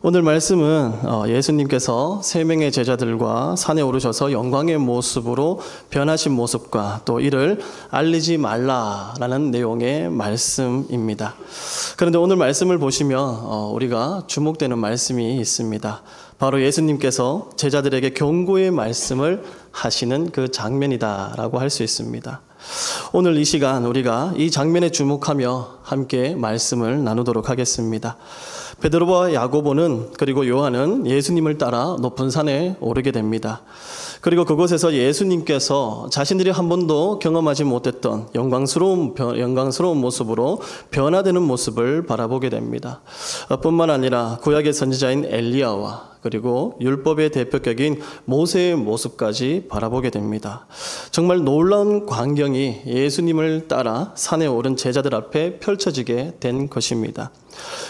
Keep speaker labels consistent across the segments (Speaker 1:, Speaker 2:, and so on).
Speaker 1: 오늘 말씀은 예수님께서 세 명의 제자들과 산에 오르셔서 영광의 모습으로 변하신 모습과 또 이를 알리지 말라라는 내용의 말씀입니다. 그런데 오늘 말씀을 보시면 우리가 주목되는 말씀이 있습니다. 바로 예수님께서 제자들에게 경고의 말씀을 하시는 그 장면이다라고 할 수 있습니다. 오늘 이 시간 우리가 이 장면에 주목하며 함께 말씀을 나누도록 하겠습니다. 베드로와 야고보는 그리고 요한은 예수님을 따라 높은 산에 오르게 됩니다. 그리고 그곳에서 예수님께서 자신들이 한 번도 경험하지 못했던 영광스러운 모습으로 변화되는 모습을 바라보게 됩니다. 뿐만 아니라 구약의 선지자인 엘리야와 그리고 율법의 대표격인 모세의 모습까지 바라보게 됩니다. 정말 놀라운 광경이 예수님을 따라 산에 오른 제자들 앞에 펼쳐지게 된 것입니다.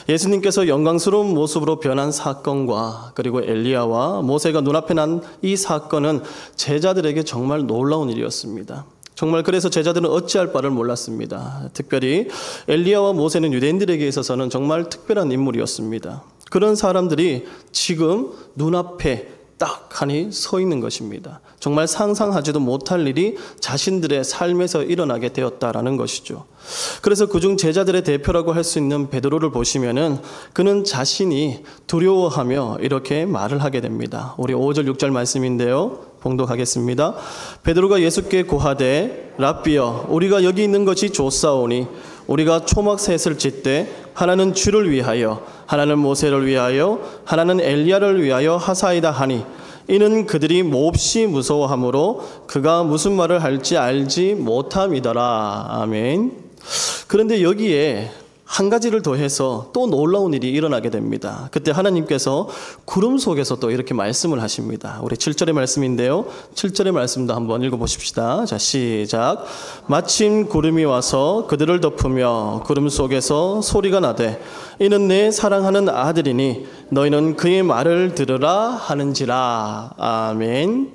Speaker 1: 예수님께서 영광스러운 모습으로 변한 사건과 그리고 엘리야와 모세가 눈앞에 난 이 사건은 제자들에게 정말 놀라운 일이었습니다. 정말 그래서 제자들은 어찌할 바를 몰랐습니다. 특별히 엘리야와 모세는 유대인들에게 있어서는 정말 특별한 인물이었습니다. 그런 사람들이 지금 눈앞에 딱 하니 서 있는 것입니다. 정말 상상하지도 못할 일이 자신들의 삶에서 일어나게 되었다라는 것이죠. 그래서 그중 제자들의 대표라고 할 수 있는 베드로를 보시면은 그는 자신이 두려워하며 이렇게 말을 하게 됩니다. 우리 5절 6절 말씀인데요. 봉독하겠습니다. 베드로가 예수께 고하되 랍비여 우리가 여기 있는 것이 좋사오니 우리가 초막셋을 짓되 하나는 주를 위하여 하나는 모세를 위하여 하나는 엘리야를 위하여 하사이다 하니 이는 그들이 몹시 무서워하므로 그가 무슨 말을 할지 알지 못함이더라. 아멘. 그런데 여기에 한 가지를 더해서 또 놀라운 일이 일어나게 됩니다. 그때 하나님께서 구름 속에서 또 이렇게 말씀을 하십니다. 우리 7절의 말씀인데요. 7절의 말씀도 한번 읽어보십시다. 자, 시작. 마침 구름이 와서 그들을 덮으며 구름 속에서 소리가 나되 이는 내 사랑하는 아들이니 너희는 그의 말을 들으라 하는지라. 아멘.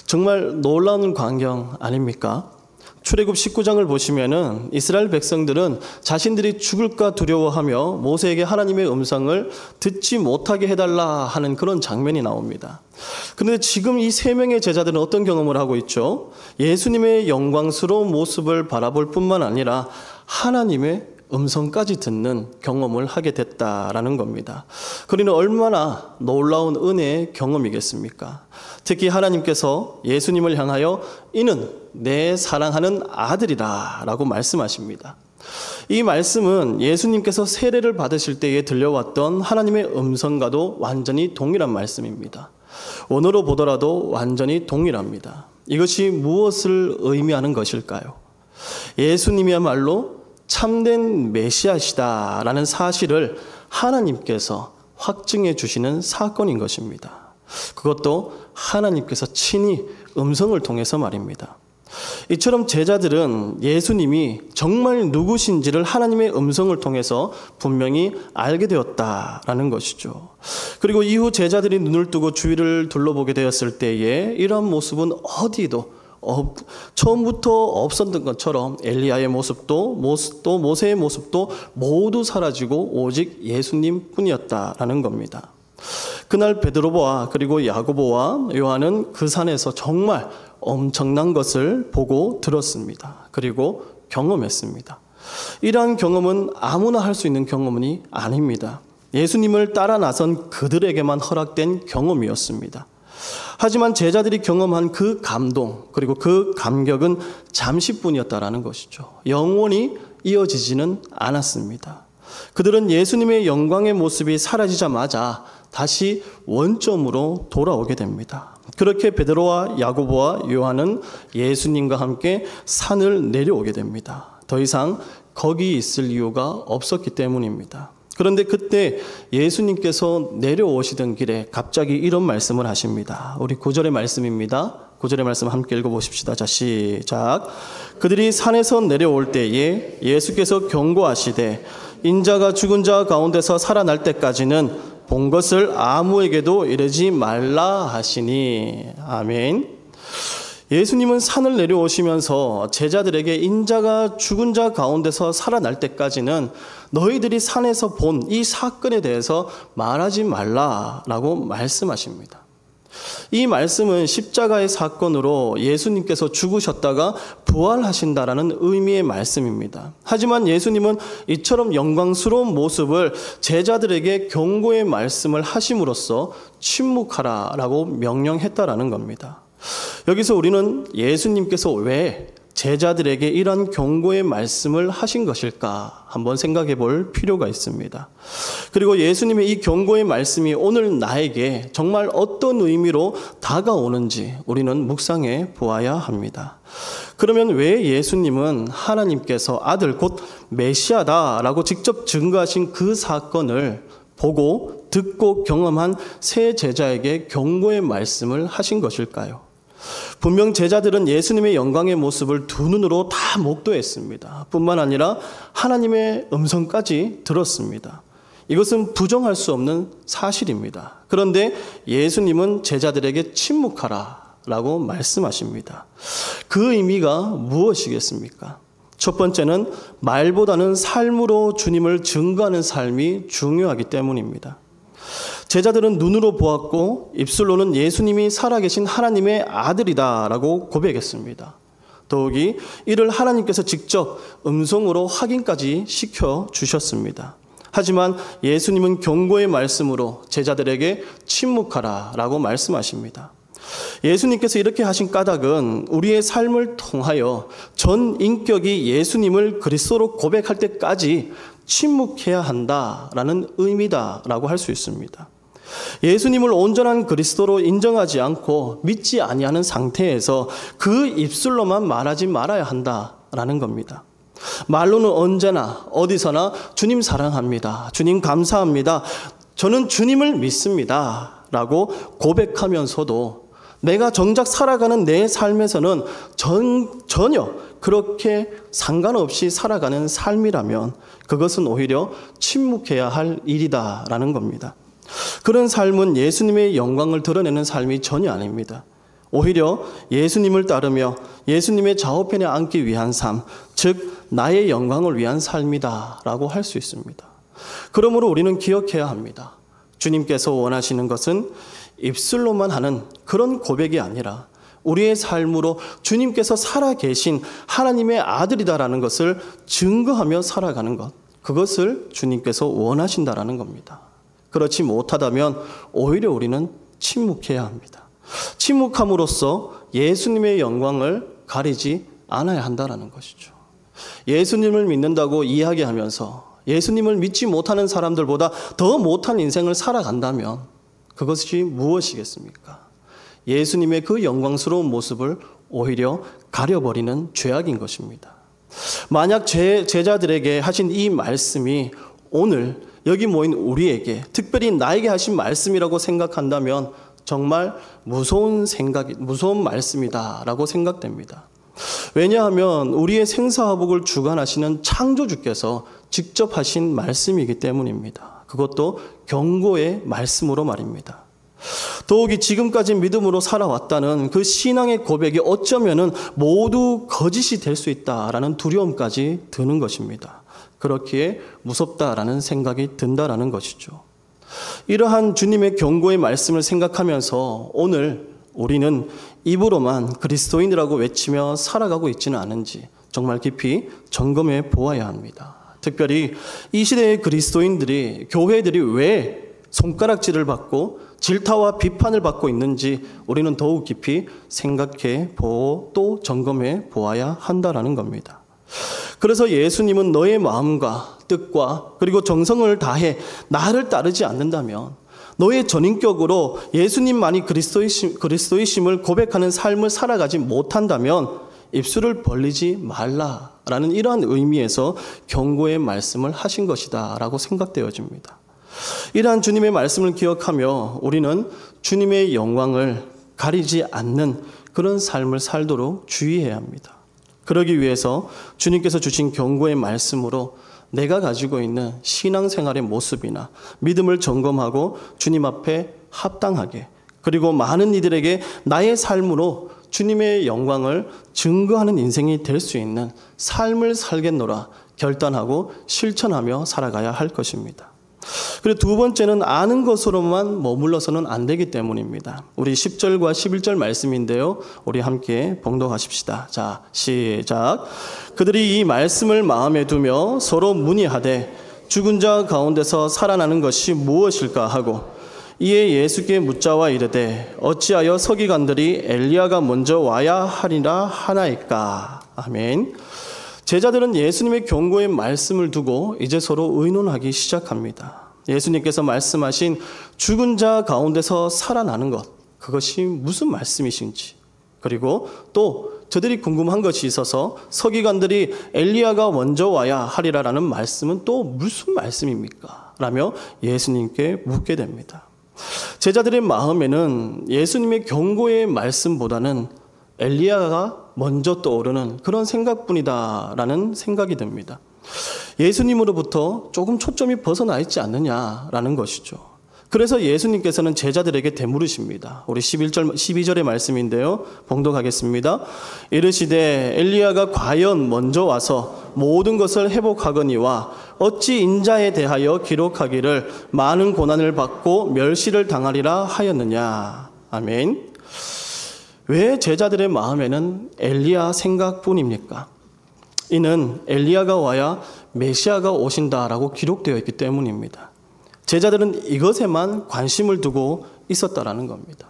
Speaker 1: 정말 놀라운 광경 아닙니까? 출애굽 19장을 보시면은 이스라엘 백성들은 자신들이 죽을까 두려워하며 모세에게 하나님의 음성을 듣지 못하게 해달라 하는 그런 장면이 나옵니다. 그런데 지금 이 세 명의 제자들은 어떤 경험을 하고 있죠? 예수님의 영광스러운 모습을 바라볼 뿐만 아니라 하나님의 음성까지 듣는 경험을 하게 됐다라는 겁니다. 그러니 얼마나 놀라운 은혜의 경험이겠습니까? 특히 하나님께서 예수님을 향하여 이는 내 사랑하는 아들이라 라고 말씀하십니다. 이 말씀은 예수님께서 세례를 받으실 때에 들려왔던 하나님의 음성과도 완전히 동일한 말씀입니다. 원어로 보더라도 완전히 동일합니다. 이것이 무엇을 의미하는 것일까요? 예수님이야말로 참된 메시아시다라는 사실을 하나님께서 확증해 주시는 사건인 것입니다. 그것도 하나님께서 친히 음성을 통해서 말입니다. 이처럼 제자들은 예수님이 정말 누구신지를 하나님의 음성을 통해서 분명히 알게 되었다라는 것이죠. 그리고 이후 제자들이 눈을 뜨고 주위를 둘러보게 되었을 때에 이러한 모습은 어디도 처음부터 없었던 것처럼 엘리야의 모습도 모세의 모습도 모두 사라지고 오직 예수님 뿐이었다라는 겁니다. 그날 베드로와 그리고 야고보와 요한은 그 산에서 정말 엄청난 것을 보고 들었습니다. 그리고 경험했습니다. 이러한 경험은 아무나 할 수 있는 경험이 아닙니다. 예수님을 따라 나선 그들에게만 허락된 경험이었습니다. 하지만 제자들이 경험한 그 감동 그리고 그 감격은 잠시뿐이었다라는 것이죠. 영원히 이어지지는 않았습니다. 그들은 예수님의 영광의 모습이 사라지자마자 다시 원점으로 돌아오게 됩니다. 그렇게 베드로와 야고보와 요한은 예수님과 함께 산을 내려오게 됩니다. 더 이상 거기 있을 이유가 없었기 때문입니다. 그런데 그때 예수님께서 내려오시던 길에 갑자기 이런 말씀을 하십니다. 우리 9절의 말씀입니다. 9절의 말씀 함께 읽어보십시다. 자, 시작. 그들이 산에서 내려올 때에 예수께서 경고하시되 인자가 죽은 자 가운데서 살아날 때까지는 본 것을 아무에게도 이르지 말라 하시니. 아멘. 예수님은 산을 내려오시면서 제자들에게 인자가 죽은 자 가운데서 살아날 때까지는 너희들이 산에서 본 이 사건에 대해서 말하지 말라라고 말씀하십니다. 이 말씀은 십자가의 사건으로 예수님께서 죽으셨다가 부활하신다라는 의미의 말씀입니다. 하지만 예수님은 이처럼 영광스러운 모습을 제자들에게 경고의 말씀을 하심으로써 침묵하라라고 명령했다라는 겁니다. 여기서 우리는 예수님께서 왜 제자들에게 이런 경고의 말씀을 하신 것일까 한번 생각해 볼 필요가 있습니다. 그리고 예수님의 이 경고의 말씀이 오늘 나에게 정말 어떤 의미로 다가오는지 우리는 묵상해 보아야 합니다. 그러면 왜 예수님은 하나님께서 아들 곧 메시아다라고 직접 증거하신 그 사건을 보고 듣고 경험한 세 제자에게 경고의 말씀을 하신 것일까요? 분명 제자들은 예수님의 영광의 모습을 두 눈으로 다 목도했습니다. 뿐만 아니라 하나님의 음성까지 들었습니다. 이것은 부정할 수 없는 사실입니다. 그런데 예수님은 제자들에게 침묵하라라고 말씀하십니다. 그 의미가 무엇이겠습니까? 첫 번째는 말보다는 삶으로 주님을 증거하는 삶이 중요하기 때문입니다. 제자들은 눈으로 보았고 입술로는 예수님이 살아계신 하나님의 아들이다라고 고백했습니다. 더욱이 이를 하나님께서 직접 음성으로 확인까지 시켜주셨습니다. 하지만 예수님은 경고의 말씀으로 제자들에게 침묵하라라고 말씀하십니다. 예수님께서 이렇게 하신 까닭은 우리의 삶을 통하여 전 인격이 예수님을 그리스도로 고백할 때까지 침묵해야 한다라는 의미다라고 할 수 있습니다. 예수님을 온전한 그리스도로 인정하지 않고 믿지 아니하는 상태에서 그 입술로만 말하지 말아야 한다라는 겁니다. 말로는 언제나 어디서나 주님 사랑합니다. 주님 감사합니다. 저는 주님을 믿습니다. 라고 고백하면서도 내가 정작 살아가는 내 삶에서는 전혀 그렇게 상관없이 살아가는 삶이라면 그것은 오히려 침묵해야 할 일이다라는 겁니다. 그런 삶은 예수님의 영광을 드러내는 삶이 전혀 아닙니다. 오히려 예수님을 따르며 예수님의 좌우편에 앉기 위한 삶, 즉 나의 영광을 위한 삶이다라고 할 수 있습니다. 그러므로 우리는 기억해야 합니다. 주님께서 원하시는 것은 입술로만 하는 그런 고백이 아니라 우리의 삶으로 주님께서 살아계신 하나님의 아들이다라는 것을 증거하며 살아가는 것, 그것을 주님께서 원하신다라는 겁니다. 그렇지 못하다면 오히려 우리는 침묵해야 합니다. 침묵함으로써 예수님의 영광을 가리지 않아야 한다는 것이죠. 예수님을 믿는다고 이야기하면서 예수님을 믿지 못하는 사람들보다 더 못한 인생을 살아간다면 그것이 무엇이겠습니까? 예수님의 그 영광스러운 모습을 오히려 가려버리는 죄악인 것입니다. 만약 제자들에게 하신 이 말씀이 오늘 여기 모인 우리에게, 특별히 나에게 하신 말씀이라고 생각한다면 정말 무서운 말씀이다라고 생각됩니다. 왜냐하면 우리의 생사화복을 주관하시는 창조주께서 직접 하신 말씀이기 때문입니다. 그것도 경고의 말씀으로 말입니다. 더욱이 지금까지 믿음으로 살아왔다는 그 신앙의 고백이 어쩌면은 모두 거짓이 될 수 있다라는 두려움까지 드는 것입니다. 그렇기에 무섭다라는 생각이 든다라는 것이죠. 이러한 주님의 경고의 말씀을 생각하면서 오늘 우리는 입으로만 그리스도인이라고 외치며 살아가고 있지는 않은지 정말 깊이 점검해 보아야 합니다. 특별히 이 시대의 그리스도인들이, 교회들이 왜 손가락질을 받고 질타와 비판을 받고 있는지 우리는 더욱 깊이 생각해 보고 또 점검해 보아야 한다라는 겁니다. 그래서 예수님은 너의 마음과 뜻과 그리고 정성을 다해 나를 따르지 않는다면, 너의 전인격으로 예수님만이 그리스도이심을 고백하는 삶을 살아가지 못한다면 입술을 벌리지 말라라는 이러한 의미에서 경고의 말씀을 하신 것이다 라고 생각되어집니다. 이러한 주님의 말씀을 기억하며 우리는 주님의 영광을 가리지 않는 그런 삶을 살도록 주의해야 합니다. 그러기 위해서 주님께서 주신 경고의 말씀으로 내가 가지고 있는 신앙생활의 모습이나 믿음을 점검하고 주님 앞에 합당하게, 그리고 많은 이들에게 나의 삶으로 주님의 영광을 증거하는 인생이 될 수 있는 삶을 살겠노라 결단하고 실천하며 살아가야 할 것입니다. 그리고 두 번째는 아는 것으로만 머물러서는 안 되기 때문입니다. 우리 10절과 11절 말씀인데요. 우리 함께 봉독하십시다. 자, 시작. 그들이 이 말씀을 마음에 두며 서로 문의하되 죽은 자 가운데서 살아나는 것이 무엇일까 하고 이에 예수께 묻자와 이르되 어찌하여 서기관들이 엘리야가 먼저 와야 하리라 하나이까. 아멘. 제자들은 예수님의 경고의 말씀을 두고 이제 서로 의논하기 시작합니다. 예수님께서 말씀하신 죽은 자 가운데서 살아나는 것, 그것이 무슨 말씀이신지, 그리고 또 저들이 궁금한 것이 있어서 서기관들이 엘리야가 먼저 와야 하리라라는 말씀은 또 무슨 말씀입니까? 라며 예수님께 묻게 됩니다. 제자들의 마음에는 예수님의 경고의 말씀보다는 엘리야가 먼저 떠오르는 그런 생각뿐이다라는 생각이 듭니다. 예수님으로부터 조금 초점이 벗어나 있지 않느냐라는 것이죠. 그래서 예수님께서는 제자들에게 되물으십니다. 우리 12절의 말씀인데요. 봉독하겠습니다. 이르시되 엘리야가 과연 먼저 와서 모든 것을 회복하거니와 어찌 인자에 대하여 기록하기를 많은 고난을 받고 멸시를 당하리라 하였느냐. 아멘. 왜 제자들의 마음에는 엘리야 생각뿐입니까? 이는 엘리야가 와야 메시아가 오신다라고 기록되어 있기 때문입니다. 제자들은 이것에만 관심을 두고 있었다라는 겁니다.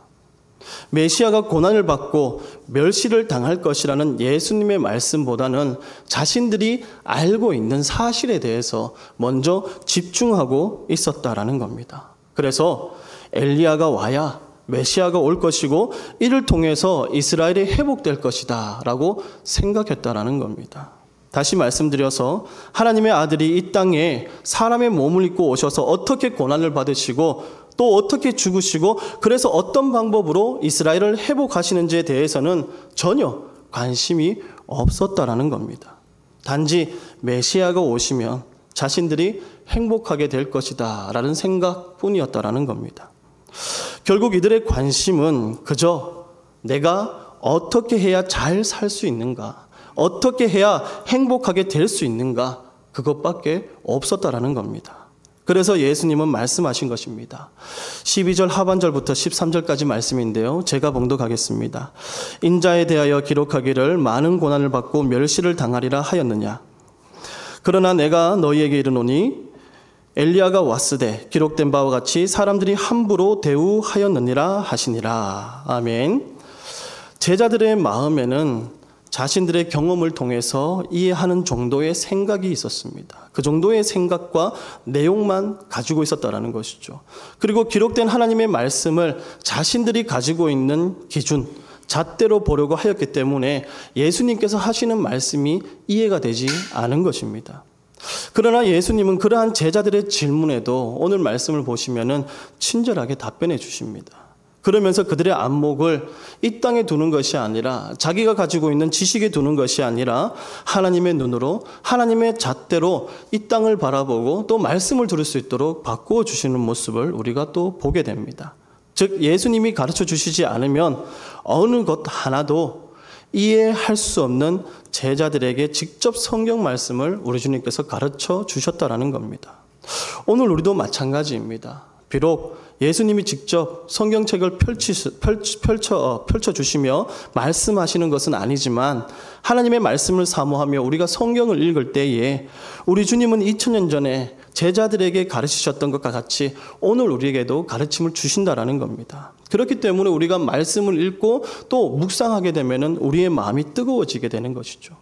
Speaker 1: 메시아가 고난을 받고 멸시를 당할 것이라는 예수님의 말씀보다는 자신들이 알고 있는 사실에 대해서 먼저 집중하고 있었다라는 겁니다. 그래서 엘리야가 와야 메시아가 올 것이고 이를 통해서 이스라엘이 회복될 것이다 라고 생각했다라는 겁니다. 다시 말씀드려서 하나님의 아들이 이 땅에 사람의 몸을 입고 오셔서 어떻게 고난을 받으시고 또 어떻게 죽으시고 그래서 어떤 방법으로 이스라엘을 회복하시는지에 대해서는 전혀 관심이 없었다라는 겁니다. 단지 메시아가 오시면 자신들이 행복하게 될 것이다 라는 생각뿐이었다라는 겁니다. 결국 이들의 관심은 그저 내가 어떻게 해야 잘 살 수 있는가, 어떻게 해야 행복하게 될 수 있는가, 그것밖에 없었다라는 겁니다. 그래서 예수님은 말씀하신 것입니다. 12절 하반절부터 13절까지 말씀인데요. 제가 봉독하겠습니다. 인자에 대하여 기록하기를 많은 고난을 받고 멸시를 당하리라 하였느냐. 그러나 내가 너희에게 이르노니 엘리야가 왔으되 기록된 바와 같이 사람들이 함부로 대우하였느니라 하시니라. 아멘. 제자들의 마음에는 자신들의 경험을 통해서 이해하는 정도의 생각이 있었습니다. 그 정도의 생각과 내용만 가지고 있었다라는 것이죠. 그리고 기록된 하나님의 말씀을 자신들이 가지고 있는 기준, 잣대로 보려고 하였기 때문에 예수님께서 하시는 말씀이 이해가 되지 않은 것입니다. 그러나 예수님은 그러한 제자들의 질문에도 오늘 말씀을 보시면은 친절하게 답변해 주십니다. 그러면서 그들의 안목을 이 땅에 두는 것이 아니라 자기가 가지고 있는 지식에 두는 것이 아니라 하나님의 눈으로 하나님의 잣대로 이 땅을 바라보고 또 말씀을 들을 수 있도록 바꾸어 주시는 모습을 우리가 또 보게 됩니다. 즉 예수님이 가르쳐 주시지 않으면 어느 것 하나도 이해할 수 없는 제자들에게 직접 성경 말씀을 우리 주님께서 가르쳐 주셨다라는 겁니다. 오늘 우리도 마찬가지입니다. 비록 예수님이 직접 성경책을 펼쳐 주시며 말씀하시는 것은 아니지만 하나님의 말씀을 사모하며 우리가 성경을 읽을 때에 우리 주님은 2000년 전에 제자들에게 가르치셨던 것과 같이 오늘 우리에게도 가르침을 주신다라는 겁니다. 그렇기 때문에 우리가 말씀을 읽고 또 묵상하게 되면은 우리의 마음이 뜨거워지게 되는 것이죠.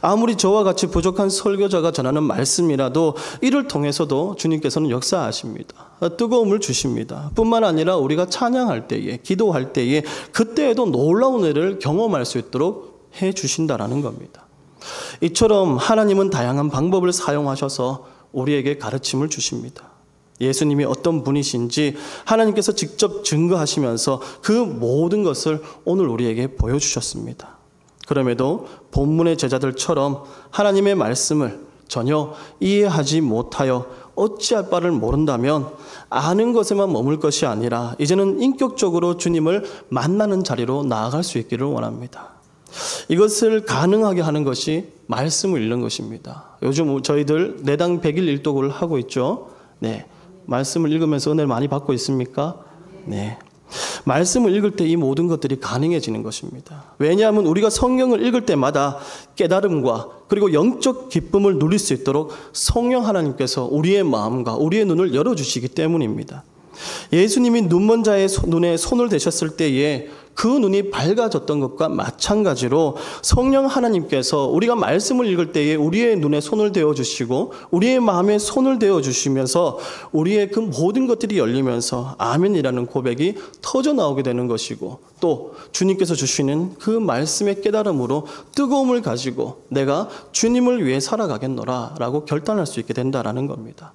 Speaker 1: 아무리 저와 같이 부족한 설교자가 전하는 말씀이라도 이를 통해서도 주님께서는 역사하십니다. 뜨거움을 주십니다. 뿐만 아니라 우리가 찬양할 때에, 기도할 때에 그때에도 놀라운 은혜를 경험할 수 있도록 해 주신다라는 겁니다. 이처럼 하나님은 다양한 방법을 사용하셔서 우리에게 가르침을 주십니다. 예수님이 어떤 분이신지 하나님께서 직접 증거하시면서 그 모든 것을 오늘 우리에게 보여주셨습니다. 그럼에도 본문의 제자들처럼 하나님의 말씀을 전혀 이해하지 못하여 어찌할 바를 모른다면 아는 것에만 머물 것이 아니라 이제는 인격적으로 주님을 만나는 자리로 나아갈 수 있기를 원합니다. 이것을 가능하게 하는 것이 말씀을 읽는 것입니다. 요즘 저희들 내당 100일 일독을 하고 있죠. 네, 말씀을 읽으면서 은혜를 많이 받고 있습니까? 네. 말씀을 읽을 때 이 모든 것들이 가능해지는 것입니다. 왜냐하면 우리가 성경을 읽을 때마다 깨달음과 그리고 영적 기쁨을 누릴 수 있도록 성령 하나님께서 우리의 마음과 우리의 눈을 열어주시기 때문입니다. 예수님이 눈먼 자의 눈에 손을 대셨을 때에 그 눈이 밝아졌던 것과 마찬가지로 성령 하나님께서 우리가 말씀을 읽을 때에 우리의 눈에 손을 대어주시고 우리의 마음에 손을 대어주시면서 우리의 그 모든 것들이 열리면서 아멘이라는 고백이 터져 나오게 되는 것이고, 또 주님께서 주시는 그 말씀의 깨달음으로 뜨거움을 가지고 내가 주님을 위해 살아가겠노라 라고 결단할 수 있게 된다라는 겁니다.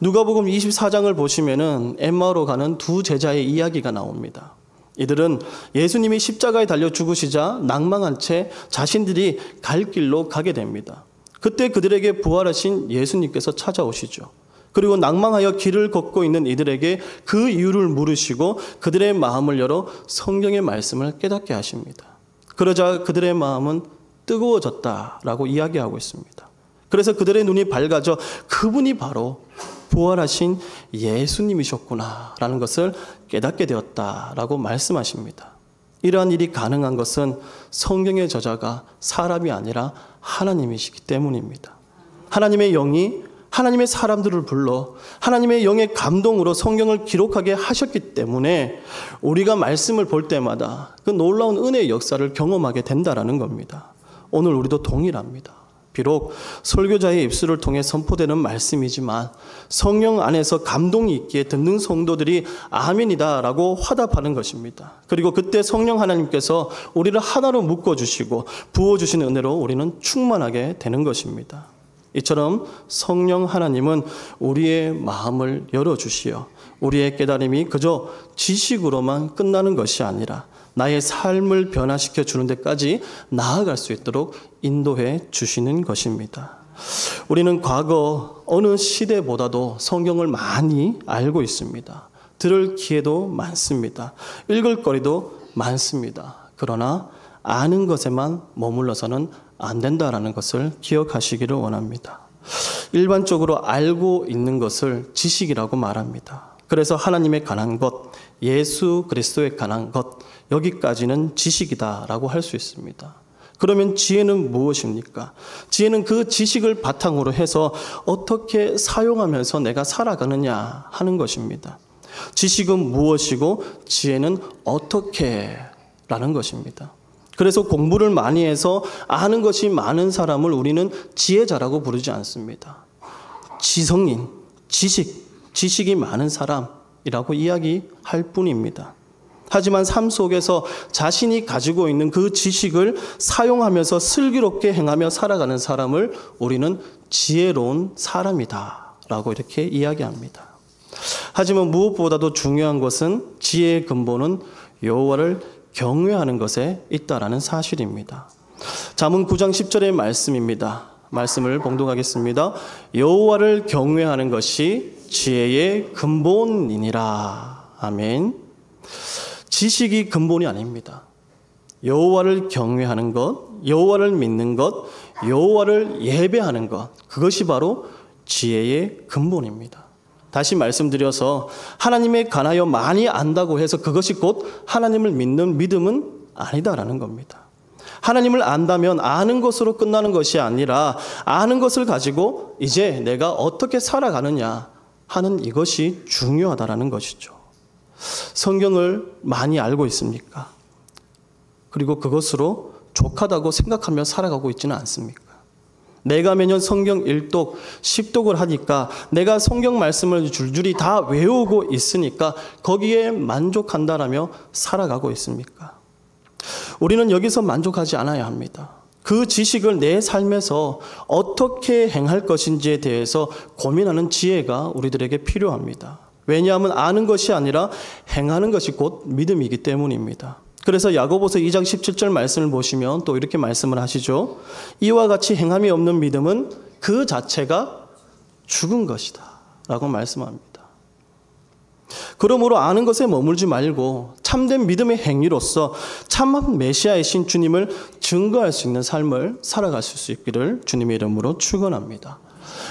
Speaker 1: 누가복음 24장을 보시면은 엠마오로 가는 두 제자의 이야기가 나옵니다. 이들은 예수님이 십자가에 달려 죽으시자 낭망한 채 자신들이 갈 길로 가게 됩니다. 그때 그들에게 부활하신 예수님께서 찾아오시죠. 그리고 낭망하여 길을 걷고 있는 이들에게 그 이유를 물으시고 그들의 마음을 열어 성경의 말씀을 깨닫게 하십니다. 그러자 그들의 마음은 뜨거워졌다라고 이야기하고 있습니다. 그래서 그들의 눈이 밝아져 그분이 바로 부활하신 예수님이셨구나라는 것을 깨닫게 되었다라고 말씀하십니다. 이러한 일이 가능한 것은 성경의 저자가 사람이 아니라 하나님이시기 때문입니다. 하나님의 영이 하나님의 사람들을 불러 하나님의 영의 감동으로 성경을 기록하게 하셨기 때문에 우리가 말씀을 볼 때마다 그 놀라운 은혜의 역사를 경험하게 된다라는 겁니다. 오늘 우리도 동일합니다. 비록 설교자의 입술을 통해 선포되는 말씀이지만 성령 안에서 감동이 있기에 듣는 성도들이 아멘이다라고 화답하는 것입니다. 그리고 그때 성령 하나님께서 우리를 하나로 묶어주시고 부어주시는 은혜로 우리는 충만하게 되는 것입니다. 이처럼 성령 하나님은 우리의 마음을 열어주시어 우리의 깨달음이 그저 지식으로만 끝나는 것이 아니라 나의 삶을 변화시켜 주는 데까지 나아갈 수 있도록 인도해 주시는 것입니다. 우리는 과거 어느 시대보다도 성경을 많이 알고 있습니다. 들을 기회도 많습니다. 읽을 거리도 많습니다. 그러나 아는 것에만 머물러서는 안 된다라는 것을 기억하시기를 원합니다. 일반적으로 알고 있는 것을 지식이라고 말합니다. 그래서 하나님에 관한 것, 예수 그리스도에 관한 것, 여기까지는 지식이다라고 할 수 있습니다. 그러면 지혜는 무엇입니까? 지혜는 그 지식을 바탕으로 해서 어떻게 사용하면서 내가 살아가느냐 하는 것입니다. 지식은 무엇이고 지혜는 어떻게 라는 것입니다. 그래서 공부를 많이 해서 아는 것이 많은 사람을 우리는 지혜자라고 부르지 않습니다. 지성인, 지식이 많은 사람이라고 이야기할 뿐입니다. 하지만 삶 속에서 자신이 가지고 있는 그 지식을 사용하면서 슬기롭게 행하며 살아가는 사람을 우리는 지혜로운 사람이다 라고 이렇게 이야기합니다. 하지만 무엇보다도 중요한 것은 지혜의 근본은 여호와를 경외하는 것에 있다라는 사실입니다. 잠언 9장 10절의 말씀입니다. 말씀을 봉독하겠습니다. 여호와를 경외하는 것이 지혜의 근본이니라. 아멘. 지식이 근본이 아닙니다. 여호와를 경외하는 것, 여호와를 믿는 것, 여호와를 예배하는 것, 그것이 바로 지혜의 근본입니다. 다시 말씀드려서 하나님에 관하여 많이 안다고 해서 그것이 곧 하나님을 믿는 믿음은 아니다라는 겁니다. 하나님을 안다면 아는 것으로 끝나는 것이 아니라 아는 것을 가지고 이제 내가 어떻게 살아가느냐 하는 이것이 중요하다라는 것이죠. 성경을 많이 알고 있습니까? 그리고 그것으로 족하다고 생각하며 살아가고 있지는 않습니까? 내가 매년 성경 1독, 10독을 하니까 내가 성경 말씀을 줄줄이 다 외우고 있으니까 거기에 만족한다라며 살아가고 있습니까? 우리는 여기서 만족하지 않아야 합니다. 그 지식을 내 삶에서 어떻게 행할 것인지에 대해서 고민하는 지혜가 우리들에게 필요합니다. 왜냐하면 아는 것이 아니라 행하는 것이 곧 믿음이기 때문입니다. 그래서 야고보서 2장 17절 말씀을 보시면 또 이렇게 말씀을 하시죠. 이와 같이 행함이 없는 믿음은 그 자체가 죽은 것이다 라고 말씀합니다. 그러므로 아는 것에 머물지 말고 참된 믿음의 행위로서 참한 메시아이신 주님을 증거할 수 있는 삶을 살아가실 수 있기를 주님의 이름으로 축원합니다.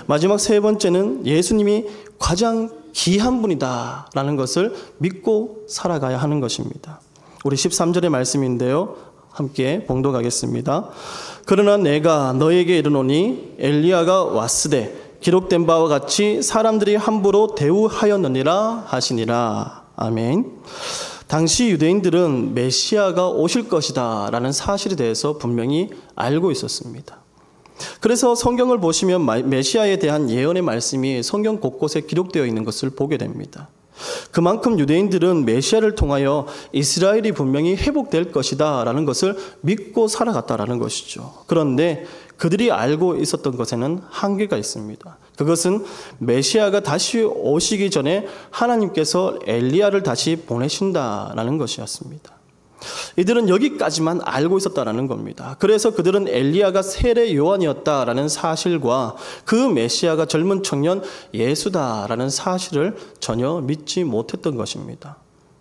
Speaker 1: 마지막 세 번째는 예수님이 가장 귀한 분이다라는 것을 믿고 살아가야 하는 것입니다. 우리 13절의 말씀인데요. 함께 봉독하겠습니다. 그러나 내가 너에게 이르노니 엘리야가 왔으되 기록된 바와 같이 사람들이 함부로 대우하였느니라 하시니라. 아멘. 당시 유대인들은 메시아가 오실 것이다 라는 사실에 대해서 분명히 알고 있었습니다. 그래서 성경을 보시면 메시아에 대한 예언의 말씀이 성경 곳곳에 기록되어 있는 것을 보게 됩니다. 그만큼 유대인들은 메시아를 통하여 이스라엘이 분명히 회복될 것이다 라는 것을 믿고 살아갔다라는 것이죠. 그런데 그들이 알고 있었던 것에는 한계가 있습니다. 그것은 메시아가 다시 오시기 전에 하나님께서 엘리야를 다시 보내신다라는 것이었습니다. 이들은 여기까지만 알고 있었다라는 겁니다. 그래서 그들은 엘리야가 세례 요한이었다라는 사실과 그 메시아가 젊은 청년 예수다라는 사실을 전혀 믿지 못했던 것입니다.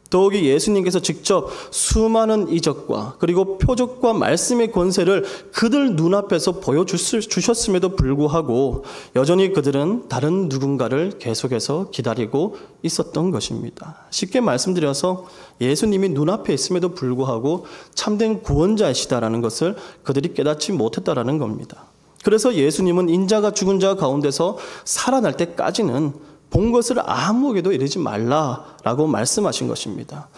Speaker 1: 더욱이 예수님께서 직접 수많은 이적과 그리고 표적과 말씀의 권세를 그들 눈앞에서 보여주셨음에도 불구하고 여전히 그들은 다른 누군가를 계속해서 기다리고 있었던 것입니다. 쉽게 말씀드려서 예수님이 눈앞에 있음에도 불구하고 참된 구원자이시다라는 것을 그들이 깨닫지 못했다라는 겁니다. 그래서 예수님은 인자가 죽은 자 가운데서 살아날 때까지는 본 것을 아무에게도 이르지 말라라고 말씀하신 것입니다.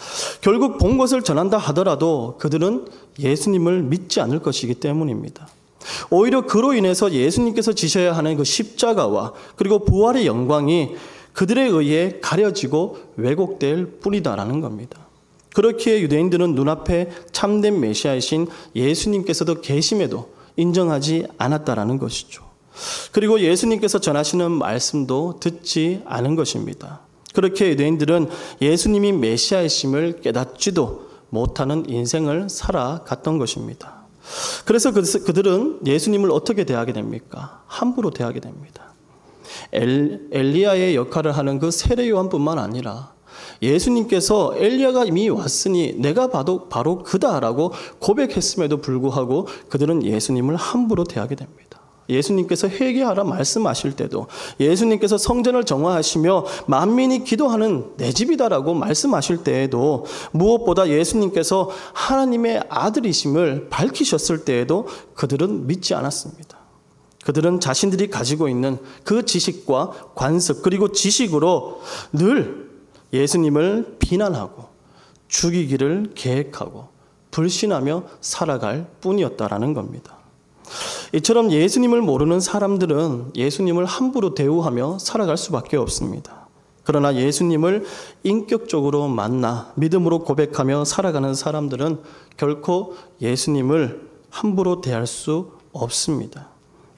Speaker 1: 결국 본 것을 전한다 하더라도 그들은 예수님을 믿지 않을 것이기 때문입니다. 오히려 그로 인해서 예수님께서 지셔야 하는 그 십자가와 그리고 부활의 영광이 그들에 의해 가려지고 왜곡될 뿐이다라는 겁니다. 그렇기에 유대인들은 눈앞에 참된 메시아이신 예수님께서도 계심에도 인정하지 않았다라는 것이죠. 그리고 예수님께서 전하시는 말씀도 듣지 않은 것입니다. 그렇게 유대인들은 예수님이 메시아이심을 깨닫지도 못하는 인생을 살아갔던 것입니다. 그래서 그들은 예수님을 어떻게 대하게 됩니까? 함부로 대하게 됩니다. 엘리야의 역할을 하는 그 세례 요한뿐만 아니라 예수님께서 엘리야가 이미 왔으니 내가 바로 그다라고 고백했음에도 불구하고 그들은 예수님을 함부로 대하게 됩니다. 예수님께서 회개하라 말씀하실 때도 예수님께서 성전을 정화하시며 만민이 기도하는 내 집이다라고 말씀하실 때에도 무엇보다 예수님께서 하나님의 아들이심을 밝히셨을 때에도 그들은 믿지 않았습니다. 그들은 자신들이 가지고 있는 그 지식과 관습 그리고 지식으로 늘 예수님을 비난하고 죽이기를 계획하고 불신하며 살아갈 뿐이었다라는 겁니다. 이처럼 예수님을 모르는 사람들은 예수님을 함부로 대우하며 살아갈 수밖에 없습니다. 그러나 예수님을 인격적으로 만나 믿음으로 고백하며 살아가는 사람들은 결코 예수님을 함부로 대할 수 없습니다.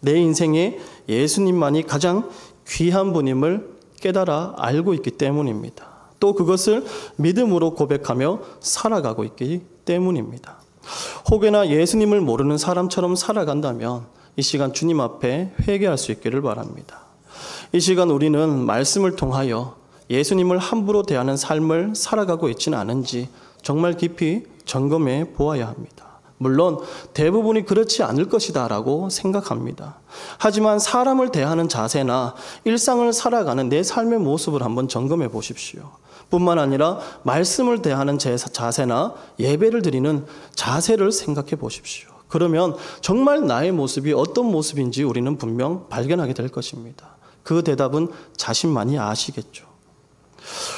Speaker 1: 내 인생에 예수님만이 가장 귀한 분임을 깨달아 알고 있기 때문입니다. 또 그것을 믿음으로 고백하며 살아가고 있기 때문입니다. 혹여나 예수님을 모르는 사람처럼 살아간다면 이 시간 주님 앞에 회개할 수 있기를 바랍니다. 이 시간 우리는 말씀을 통하여 예수님을 함부로 대하는 삶을 살아가고 있지는 않은지 정말 깊이 점검해 보아야 합니다. 물론 대부분이 그렇지 않을 것이다 라고 생각합니다. 하지만 사람을 대하는 자세나 일상을 살아가는 내 삶의 모습을 한번 점검해 보십시오. 뿐만 아니라 말씀을 대하는 자세나 예배를 드리는 자세를 생각해 보십시오. 그러면 정말 나의 모습이 어떤 모습인지 우리는 분명 발견하게 될 것입니다. 그 대답은 자신만이 아시겠죠.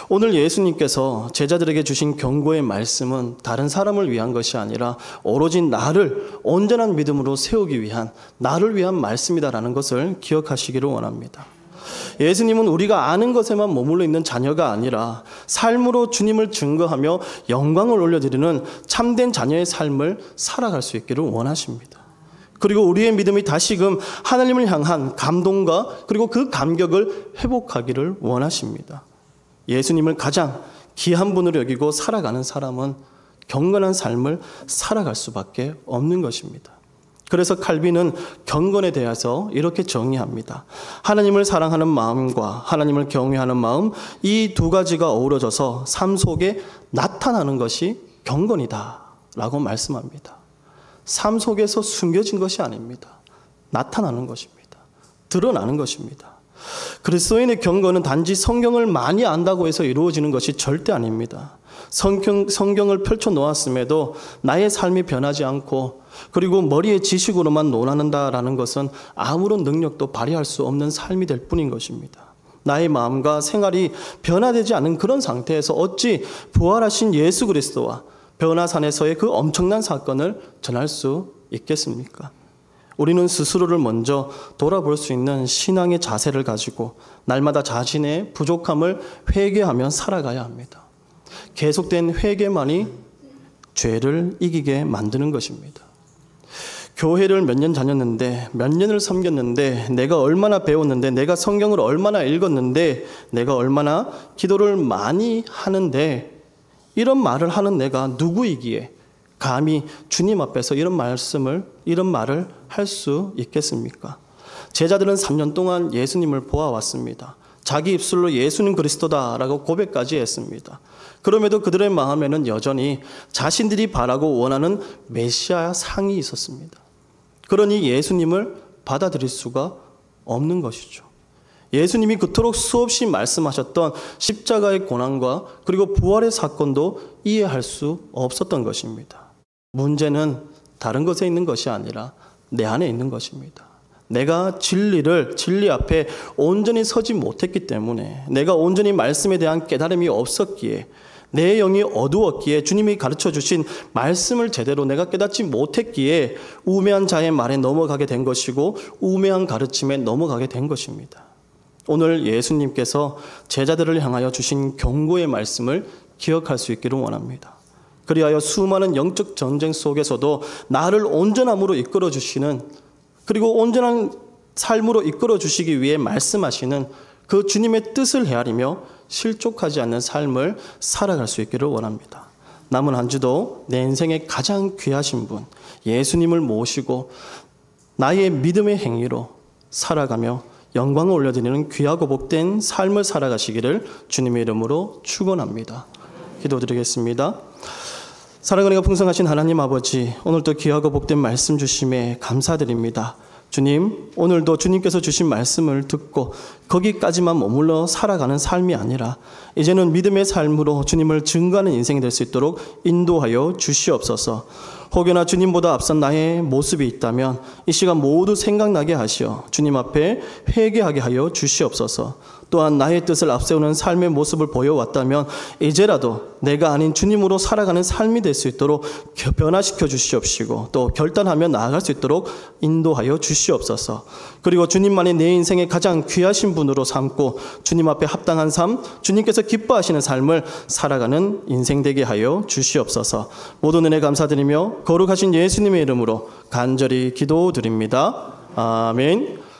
Speaker 1: 오늘 예수님께서 제자들에게 주신 경고의 말씀은 다른 사람을 위한 것이 아니라 오로지 나를 온전한 믿음으로 세우기 위한 나를 위한 말씀이다라는 것을 기억하시기를 원합니다. 예수님은 우리가 아는 것에만 머물러 있는 자녀가 아니라 삶으로 주님을 증거하며 영광을 올려드리는 참된 자녀의 삶을 살아갈 수 있기를 원하십니다. 그리고 우리의 믿음이 다시금 하나님을 향한 감동과 그리고 그 감격을 회복하기를 원하십니다. 예수님을 가장 귀한 분으로 여기고 살아가는 사람은 경건한 삶을 살아갈 수밖에 없는 것입니다. 그래서 칼빈은 경건에 대해서 이렇게 정의합니다. 하나님을 사랑하는 마음과 하나님을 경외하는 마음, 이 두 가지가 어우러져서 삶 속에 나타나는 것이 경건이다 라고 말씀합니다. 삶 속에서 숨겨진 것이 아닙니다. 나타나는 것입니다. 드러나는 것입니다. 그리스도인의 경건은 단지 성경을 많이 안다고 해서 이루어지는 것이 절대 아닙니다. 성경을 펼쳐 놓았음에도 나의 삶이 변하지 않고 그리고 머리의 지식으로만 논하는다라는 것은 아무런 능력도 발휘할 수 없는 삶이 될 뿐인 것입니다. 나의 마음과 생활이 변화되지 않은 그런 상태에서 어찌 부활하신 예수 그리스도와 변화산에서의 그 엄청난 사건을 전할 수 있겠습니까? 우리는 스스로를 먼저 돌아볼 수 있는 신앙의 자세를 가지고 날마다 자신의 부족함을 회개하며 살아가야 합니다. 계속된 회개만이 죄를 이기게 만드는 것입니다. 교회를 몇 년 다녔는데, 몇 년을 섬겼는데, 내가 얼마나 배웠는데, 내가 성경을 얼마나 읽었는데, 내가 얼마나 기도를 많이 하는데, 이런 말을 하는 내가 누구이기에 감히 주님 앞에서 이런 말을 할 수 있겠습니까? 제자들은 3년 동안 예수님을 보아왔습니다. 자기 입술로 예수는 그리스도다라고 고백까지 했습니다. 그럼에도 그들의 마음에는 여전히 자신들이 바라고 원하는 메시아 상이 있었습니다. 그러니 예수님을 받아들일 수가 없는 것이죠. 예수님이 그토록 수없이 말씀하셨던 십자가의 고난과 그리고 부활의 사건도 이해할 수 없었던 것입니다. 문제는 다른 것에 있는 것이 아니라 내 안에 있는 것입니다. 내가 진리 앞에 온전히 서지 못했기 때문에, 내가 온전히 말씀에 대한 깨달음이 없었기에, 내 영이 어두웠기에, 주님이 가르쳐 주신 말씀을 제대로 내가 깨닫지 못했기에 우매한 자의 말에 넘어가게 된 것이고 우매한 가르침에 넘어가게 된 것입니다. 오늘 예수님께서 제자들을 향하여 주신 경고의 말씀을 기억할 수 있기를 원합니다. 그리하여 수많은 영적 전쟁 속에서도 나를 온전함으로 이끌어 주시는, 그리고 온전한 삶으로 이끌어 주시기 위해 말씀하시는 그 주님의 뜻을 헤아리며 실족하지 않는 삶을 살아갈 수 있기를 원합니다. 남은 한 주도 내 인생의 가장 귀하신 분 예수님을 모시고 나의 믿음의 행위로 살아가며 영광을 올려드리는 귀하고 복된 삶을 살아가시기를 주님의 이름으로 축원합니다. 기도드리겠습니다. 사랑과 은혜가 풍성하신 하나님 아버지, 오늘도 귀하고 복된 말씀 주심에 감사드립니다. 주님, 오늘도 주님께서 주신 말씀을 듣고 거기까지만 머물러 살아가는 삶이 아니라 이제는 믿음의 삶으로 주님을 증거하는 인생이 될 수 있도록 인도하여 주시옵소서. 혹여나 주님보다 앞선 나의 모습이 있다면 이 시간 모두 생각나게 하시어 주님 앞에 회개하게 하여 주시옵소서. 또한 나의 뜻을 앞세우는 삶의 모습을 보여왔다면 이제라도 내가 아닌 주님으로 살아가는 삶이 될 수 있도록 변화시켜 주시옵시고 또 결단하며 나아갈 수 있도록 인도하여 주시옵소서. 그리고 주님만이 내 인생의 가장 귀하신 분으로 삼고 주님 앞에 합당한 삶, 주님께서 기뻐하시는 삶을 살아가는 인생 되게 하여 주시옵소서. 모든 은혜 감사드리며 거룩하신 예수님의 이름으로 간절히 기도드립니다. 아멘.